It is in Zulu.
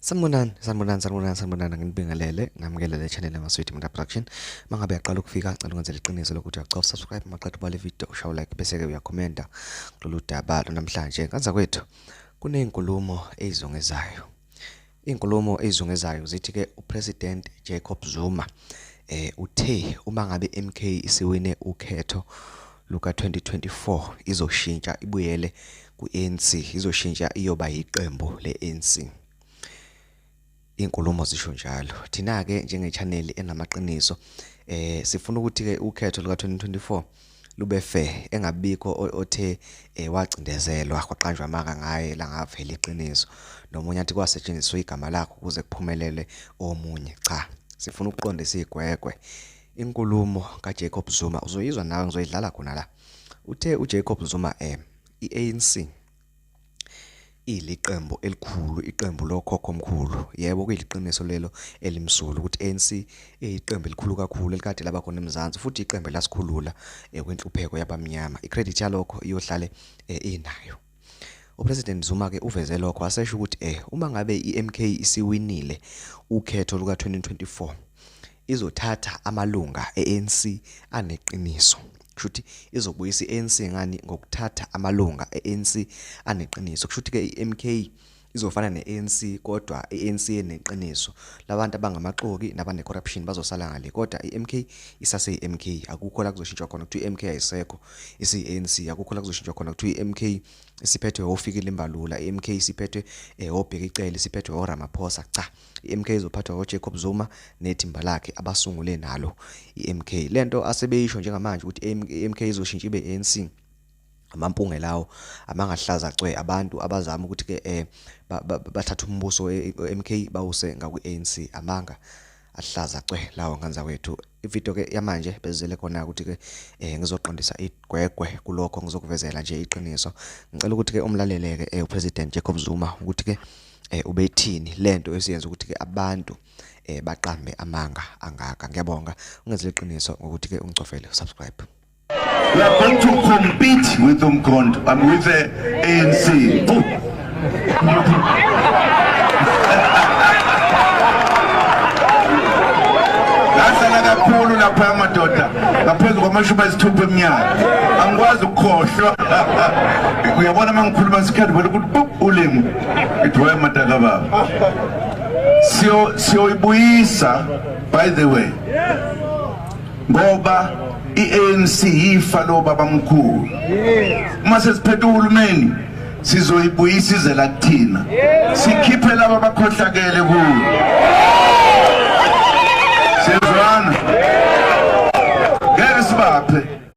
Sanibonani ngibingelele ngamukele channel yamasweet Mda Production. Mangabe yaqala ukufika cela ungenze iqiniso lokuthi uyaqofa subscribe maqedwe bale video ushaye like bese ke uyakhomenta kulolu daba namhlanje. Kanza kwethu kunezinkulumo ezizongezayo. Izinkulumo ezizongezayo zithi ke uPresident Jacob Zuma uthe uma ngabe MK isiwine ukhetho luka 2024 izoshintsha ibuyele ku-ANC, izoshintsha iyoba yiqembu le-ANC. Inkulumo zisho njalo. Thina ke njenge channel enamaqiniso sifuna ukuthi ke ukhetho luka 2024 lube fair, engabikho othe wacindezelwa kwaqanjwa amanga ngaye la ngavela iqiniso nomunye athi kwasetshenziswa igama lakho ukuze kuphumelele omunye. Cha, sifuna ukuqondisa igwegwe. Inkulumo kaJacob Zuma uzoyizwa nawe ngizoyidlala khona la. Uthe uJacob Zuma i-ANC iliqembu elikhulu, iqembu lokhokho omkhulu. Yebo kuyiliqiniso lelo elimsulu ukuthi ANC iqembu elikhulu kakhulu elikade laba khona eMzansi futhi iqembu lasikhulula kwenhlupheko yabamnyama. Icredit yalokho iyohlale inayo. uPresident Zuma ke uveze lokho wasesho ukuthi uma ngabe iMK isiwinile ukhetho luka 2024 izothatha amalunga eANC aneqiniso. Kushuthi izobuyisa iANC ngani ngokuthatha amalunga eANC aneqiniso. Kushuthi ke iMK izofana neANC kodwa iANC eneqiniso. Labantu abangamaxoki nabane corruption bazosala ngale kodwa iMK isase iMK. Akukho la kuzoshintshwa khona ukuthi iMK ayisekho isiANC. Akukho la kuzoshintshwa khona ukuthi iMK isiphethwe ofikile imbalula, iMK isiphethwe obheka icele, isiphethwe oRamaphosa. Cha, iMK izophathwa ngoJacob Zuma nethimba lakhe abasungule nalo iMK. Lento asebeyisho njengamanje ukuthi iMK izoshintsha ibe ANC. Amampunge lawo amangahlaza cwe abantu abazama ukuthi ke bathatha umbuso MK bawuse ngaku-ANC amanga ahlaza cwe lawo nganza wethu. Ivideo ke yamanje bezele khona ukuthi ke ngizoqondisa igwegwe kulokho, ngizokuvezela nje iqiniso. Ngicela ukuthi ke umlaleleke uPresident Jacob Zuma ukuthi ke ubethini lento esiyenza ukuthi ke abantu baqambe amanga angaka. Ngiyabonga ungenzile iqiniso ngokuthi ke ungicofele subscribe. We are going to compete with uMkhonto and with the ANC. Lasala kakhulu lapha amadoda ngaphezu kwamashumi ayisithupha eminyaka. Angikwazi ukukhohlwa. Uyabona mangikhuluma isikhathi vele ukuthi ulimi ithoya amataka baba. Siyoyibuyisa by the way. Ngoba i-ANC yifa lobaba mkhulu. Uma sesiphethe uhulumeni sizoyibuyisa izela kuthina. Sikhiphe laba abakhohlakele kuyo. Sezwana. Ngeke sibaphe.